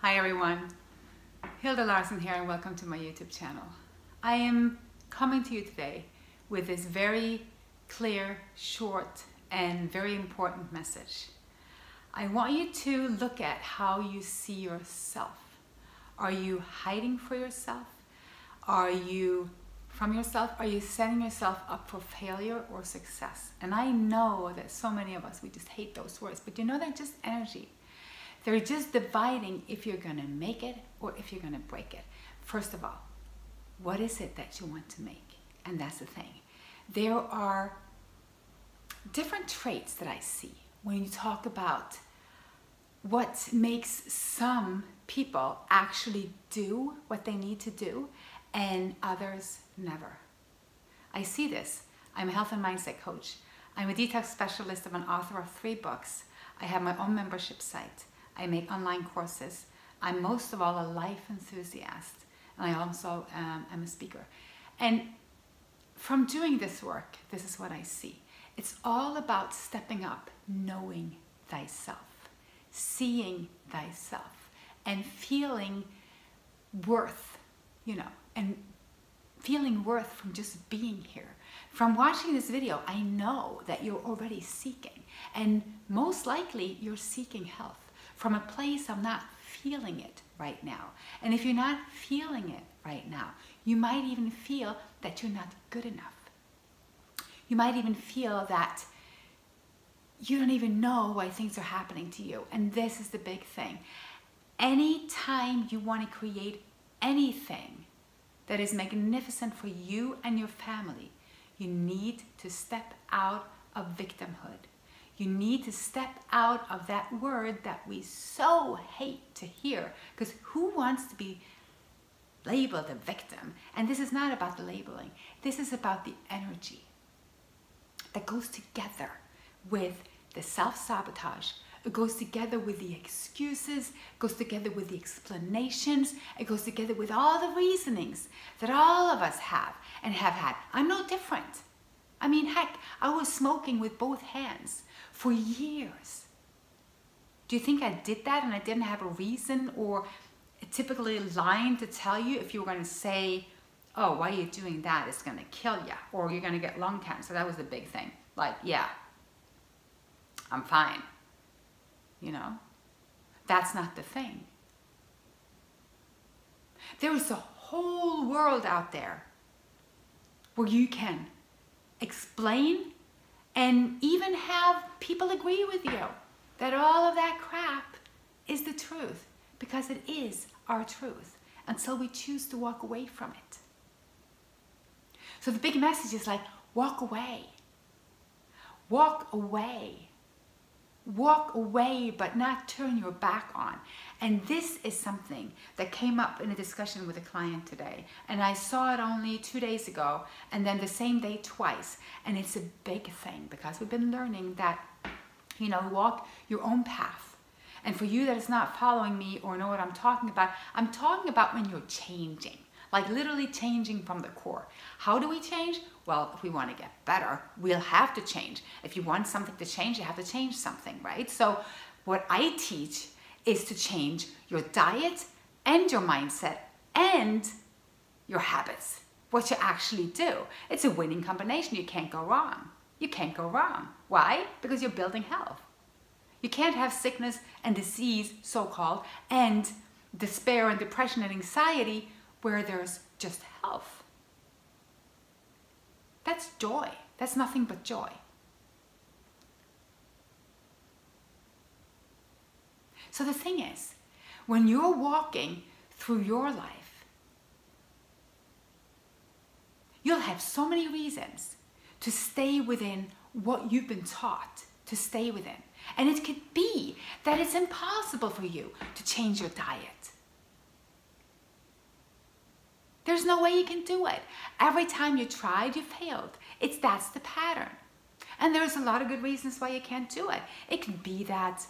Hi everyone, Hilde Larsen here and welcome to my YouTube channel. I am coming to you today with this very clear, short and very important message. I want you to look at how you see yourself. Are you hiding for yourself? Are you from yourself? Are you setting yourself up for failure or success? And I know that so many of us, we just hate those words, but you know, they're just energy. They're just dividing if you're going to make it or if you're going to break it. First of all, what is it that you want to make? And that's the thing. There are different traits that I see when you talk about what makes some people actually do what they need to do and others never. I see this. I'm a health and mindset coach. I'm a detox specialist. I'm an author of 3 books. I have my own membership site. I make online courses. I'm most of all a life enthusiast, and I also am a speaker. And from doing this work, this is what I see. It's all about stepping up, knowing thyself, seeing thyself, and feeling worth, and feeling worth from just being here. From watching this video, I know that you're already seeking, and most likely you're seeking health from a place of not feeling it right now. And if you're not feeling it right now, you might even feel that you're not good enough. You might even feel that you don't even know why things are happening to you. And this is the big thing. Anytime you want to create anything that is magnificent for you and your family, you need to step out of victimhood. You need to step out of that word that we so hate to hear, because who wants to be labeled a victim? And this is not about the labeling. This is about the energy that goes together with the self-sabotage. It goes together with the excuses, it goes together with the explanations, it goes together with all the reasonings that all of us have and have had. I'm no different. I mean, heck, I was smoking with both hands for years. Do you think I did that and I didn't have a reason or a typically line to tell you if you were going to say, oh, why are you doing that? It's going to kill you, or you're going to get lung cancer. That was the big thing. Like, yeah, I'm fine. That's not the thing. There is a whole world out there where you can explain and even have people agree with you that all of that crap is the truth, because it is our truth until we choose to walk away from it. So the big message is like, walk away. Walk away. Walk away, but not turn your back on. And this is something that came up in a discussion with a client today. And I saw it only 2 days ago, and then the same day twice. And it's a big thing, because we've been learning that, walk your own path. And for you that is not following me or know what I'm talking about when you're changing. Like literally changing from the core. How do we change? Well, if we want to get better, we'll have to change. If you want something to change, you have to change something, right? So what I teach is to change your diet and your mindset and your habits. What you actually do. It's a winning combination. You can't go wrong. You can't go wrong. Why? Because you're building health. You can't have sickness and disease, so-called, and despair and depression and anxiety where there's just health. That's joy. That's nothing but joy. So the thing is, when you're walking through your life, you'll have so many reasons to stay within what you've been taught to stay within. And it could be that it's impossible for you to change your diet. There's no way you can do it. Every time you tried, you failed. That's the pattern. And there's a lot of good reasons why you can't do it. It could be that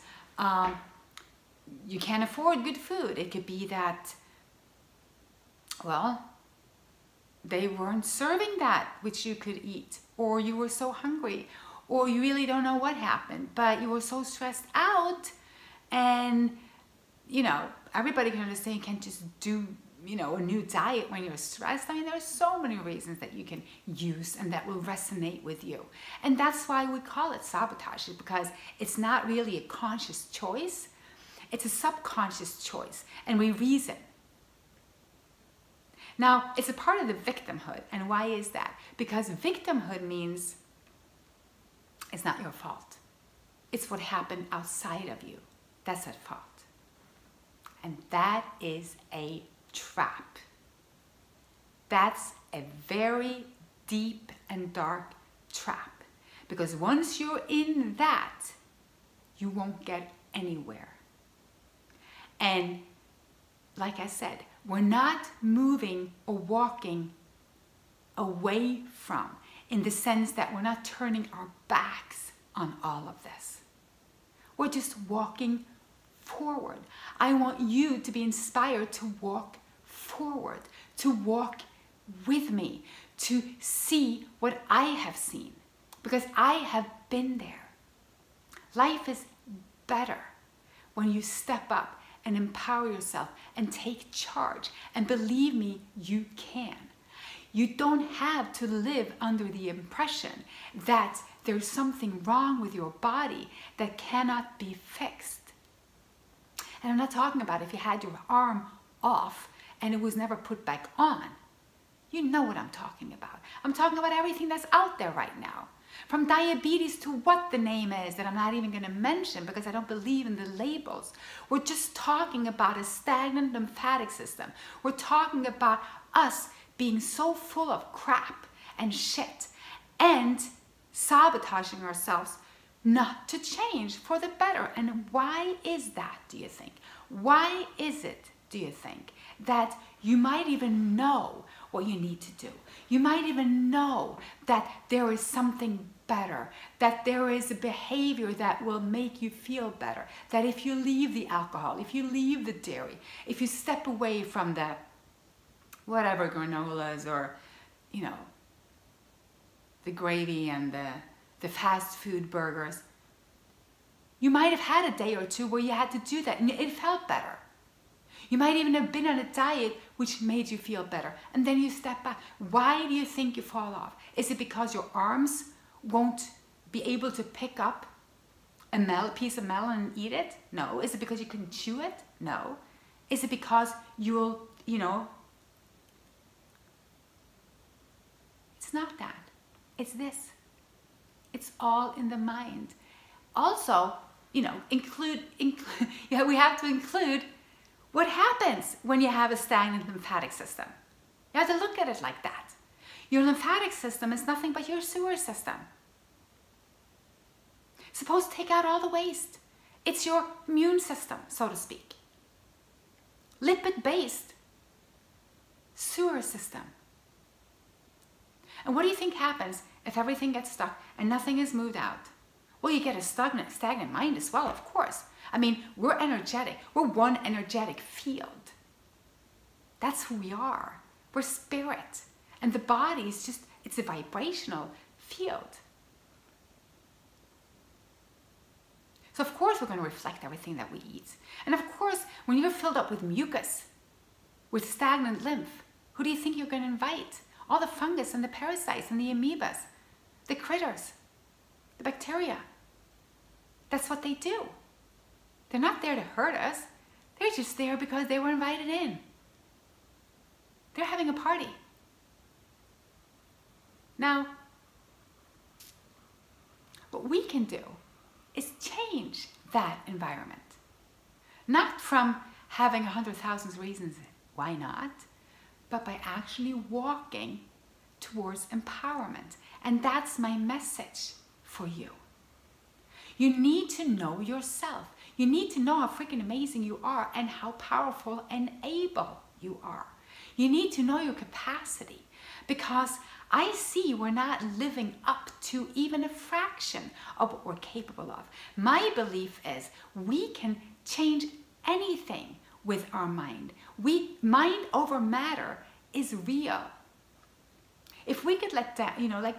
you can't afford good food. It could be that, well, they weren't serving that which you could eat, or you were so hungry, or you really don't know what happened, but you were so stressed out and everybody can understand you can't just do, you know, a new diet when you're stressed. I mean, there are so many reasons that you can use and that will resonate with you. And that's why we call it sabotage, because it's not really a conscious choice. It's a subconscious choice, and we reason. Now, it's a part of the victimhood. And why is that? Because victimhood means it's not your fault. It's what happened outside of you that's at fault. And that is a trap. That's a very deep and dark trap. Because once you're in that, you won't get anywhere. And like I said, we're not moving or walking away from, in the sense that we're not turning our backs on all of this. We're just walking forward. I want you to be inspired to walk forward, to walk with me, to see what I have seen, because I have been there. Life is better when you step up and empower yourself and take charge. And believe me, you can. You don't have to live under the impression that there's something wrong with your body that cannot be fixed. And I'm not talking about if you had your arm off and it was never put back on. You know what I'm talking about. I'm talking about everything that's out there right now. From diabetes to what the name is that I'm not even going to mention because I don't believe in the labels. We're just talking about a stagnant lymphatic system. We're talking about us being so full of crap and shit and sabotaging ourselves not to change for the better. And why is that, do you think? Why is it, do you think, that you might even know what you need to do? You might even know that there is something better, that there is a behavior that will make you feel better, that if you leave the alcohol, if you leave the dairy, if you step away from the whatever granolas or, you know, the gravy and the fast food burgers, you might have had a day or two where you had to do that and it felt better. You might even have been on a diet which made you feel better, and then you step back. Why do you think you fall off? Is it because your arms won't be able to pick up a piece of melon and eat it? No. Is it because you couldn't chew it? No. Is it because you'll, you know, it's not that. It's this. It's all in the mind. Also, you know, yeah, we have to include what happens when you have a stagnant lymphatic system. You have to look at it like that. Your lymphatic system is nothing but your sewer system. It's supposed to take out all the waste. It's your immune system, so to speak. Lipid-based sewer system. And what do you think happens if everything gets stuck and nothing is moved out? Well, you get a stagnant mind as well, of course. I mean, we're energetic. We're one energetic field. That's who we are. We're spirit. And the body is just, it's a vibrational field. So of course we're going to reflect everything that we eat. And of course, when you're filled up with mucus, with stagnant lymph, who do you think you're going to invite? All the fungus and the parasites and the amoebas, the critters, the bacteria. That's what they do. They're not there to hurt us. They're just there because they were invited in. They're having a party. Now, what we can do is change that environment. Not from having 100,000 reasons why not, but by actually walking towards empowerment. And that's my message for you. You need to know yourself. You need to know how freaking amazing you are and how powerful and able you are. You need to know your capacity, because I see we're not living up to even a fraction of what we're capable of. My belief is we can change anything with our mind. Mind over matter is real. If we could let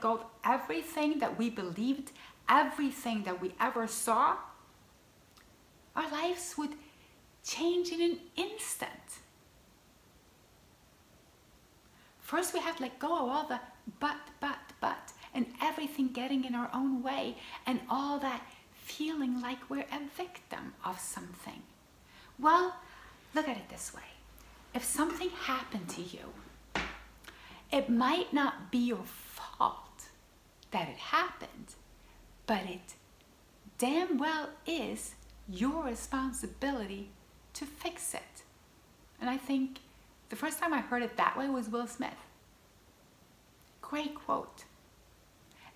go of everything that we believed, everything that we ever saw, our lives would change in an instant. First, we have to let go of all the but, and everything getting in our own way, and all that feeling like we're a victim of something. Well, look at it this way. If something happened to you, it might not be your fault that it happened, but it damn well is your responsibility to fix it. And I think the first time I heard it that way was Will Smith. Great quote.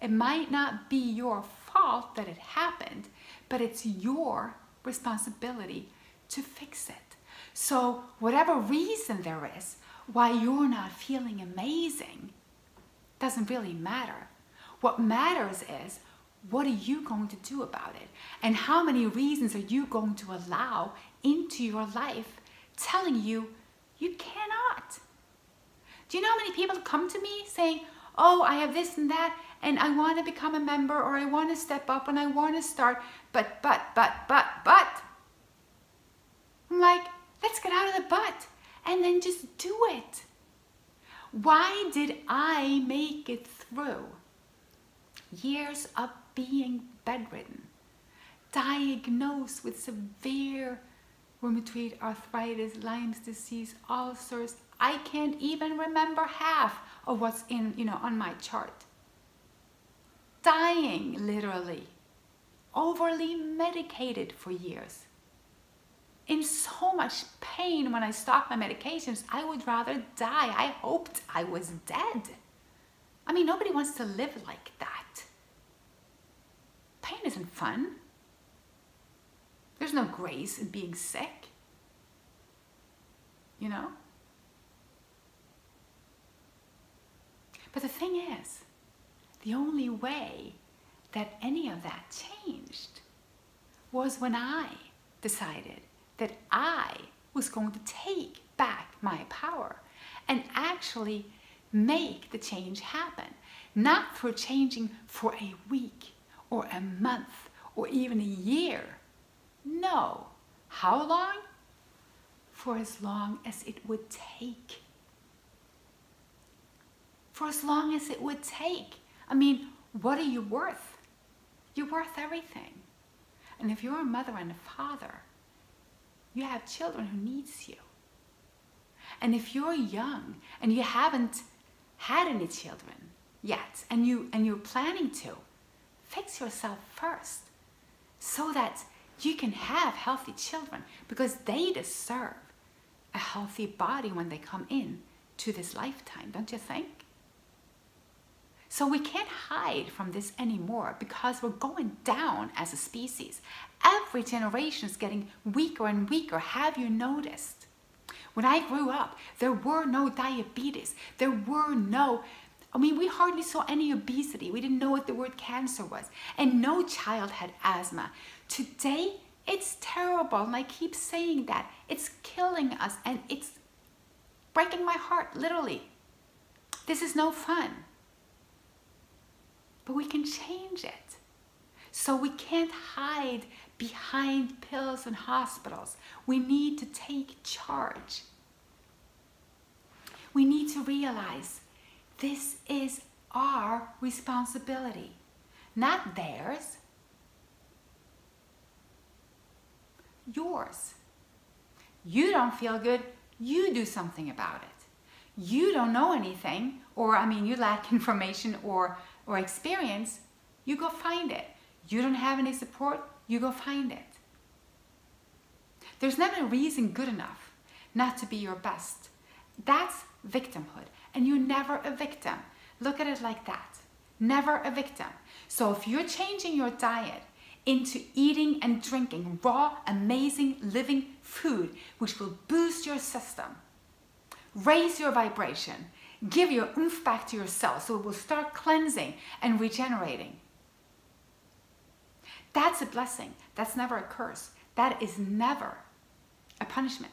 It might not be your fault that it happened, but it's your responsibility to fix it. So whatever reason there is why you're not feeling amazing doesn't really matter. What matters is, what are you going to do about it? And how many reasons are you going to allow into your life telling you you cannot? Do you know how many people come to me saying, oh, I have this and that, and I want to become a member, or I want to step up, and I want to start, but. I'm like, let's get out of the but, and then just do it. Why did I make it through years of being bedridden, diagnosed with severe rheumatoid arthritis, Lyme's disease, ulcers? I can't even remember half of what's on my chart. Dying, literally, overly medicated for years. In so much pain when I stopped my medications, I would rather die. I hoped I was dead. I mean, nobody wants to live like that. Pain isn't fun. There's no grace in being sick. You know? But the thing is, the only way that any of that changed was when I decided that I was going to take back my power and actually make the change happen. Not through changing for a week or a month or even a year. No. How long? For as long as it would take. For as long as it would take. I mean, what are you worth? You're worth everything. And if you're a mother and a father, you have children who needs you. And if you're young and you haven't had any children yet, and you're planning to, fix yourself first so that you can have healthy children, because they deserve a healthy body when they come in to this lifetime, don't you think? So we can't hide from this anymore, because we're going down as a species. Every generation is getting weaker and weaker. Have you noticed? When I grew up, there were no diabetes. There were no, we hardly saw any obesity. We didn't know what the word cancer was. And no child had asthma. Today, it's terrible. And I keep saying that. It's killing us, and it's breaking my heart, literally. This is no fun. But we can change it. So we can't hide behind pills and hospitals. We need to take charge. We need to realize this is our responsibility, not theirs. Yours. You don't feel good, you do something about it. You don't know anything, or you lack information or experience, you go find it. You don't have any support, you go find it. There's never a reason good enough not to be your best. That's victimhood, and you're never a victim. Look at it like that. Never a victim. So if you're changing your diet into eating and drinking raw, amazing, living food, which will boost your system, raise your vibration, give your oomph back to your cells, so it will start cleansing and regenerating. That's a blessing. That's never a curse. That is never a punishment.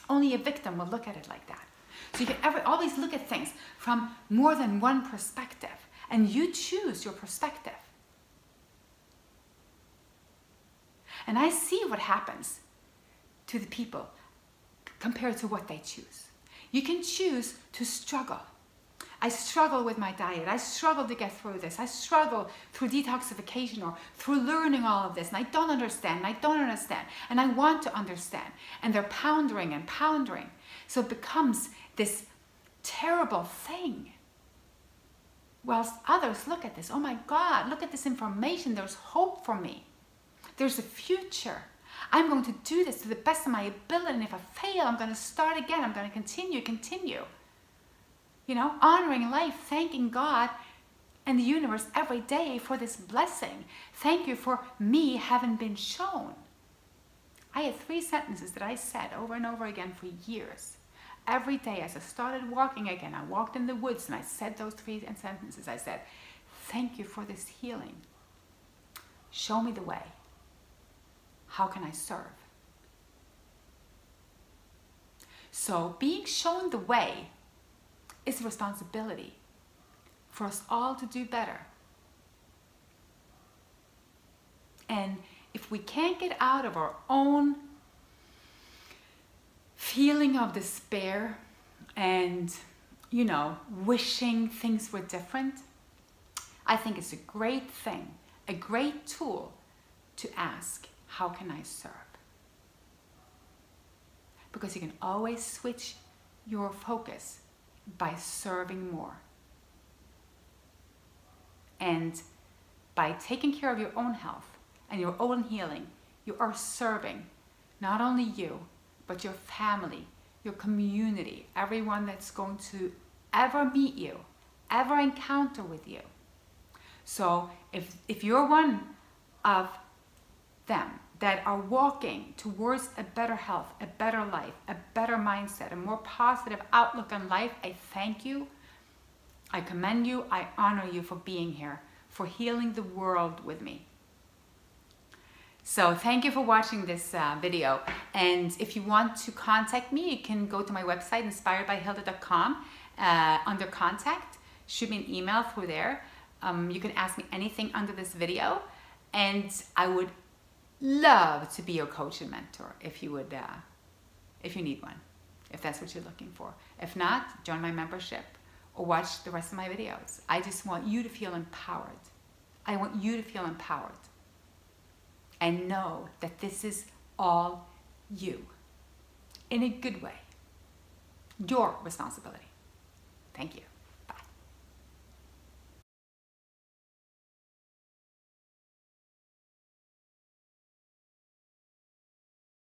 Only a victim will look at it like that. So you can always look at things from more than one perspective, and you choose your perspective. And I see what happens to the people compared to what they choose. You can choose to struggle. I struggle with my diet. I struggle to get through this. I struggle through detoxification or through learning all of this. And I don't understand. And I don't understand. And I want to understand. And they're pounding and pounding. So it becomes this terrible thing. Whilst others look at this, oh my God, look at this information. There's hope for me. There's a future. I'm going to do this to the best of my ability. And if I fail, I'm going to start again. I'm going to continue. You know, honoring life, thanking God and the universe every day for this blessing. Thank you for me having been shown. I had 3 sentences that I said over and over again for years. Every day as I started walking again, I walked in the woods and I said those 3 sentences. I said, thank you for this healing. Show me the way. How can I serve? So being shown the way is a responsibility for us all to do better. And if we can't get out of our own feeling of despair and, you know, wishing things were different, I think it's a great thing, a great tool to ask, how can I serve? Because you can always switch your focus by serving more. And by taking care of your own health and your own healing, you are serving not only you, but your family, your community, everyone that's going to ever meet you, ever encounter with you. So if you're one of them that are walking towards a better health, a better life, a better mindset, a more positive outlook on life, I thank you. I commend you. I honor you for being here, for healing the world with me. So thank you for watching this video. And if you want to contact me, you can go to my website, inspiredbyhilde.com, under contact. Shoot me an email through there. You can ask me anything under this video. And I would love to be your coach and mentor if you would, if you need one, if that's what you're looking for. If not, join my membership or watch the rest of my videos. I just want you to feel empowered. I want you to feel empowered and know that this is all you, in a good way, your responsibility. Thank you.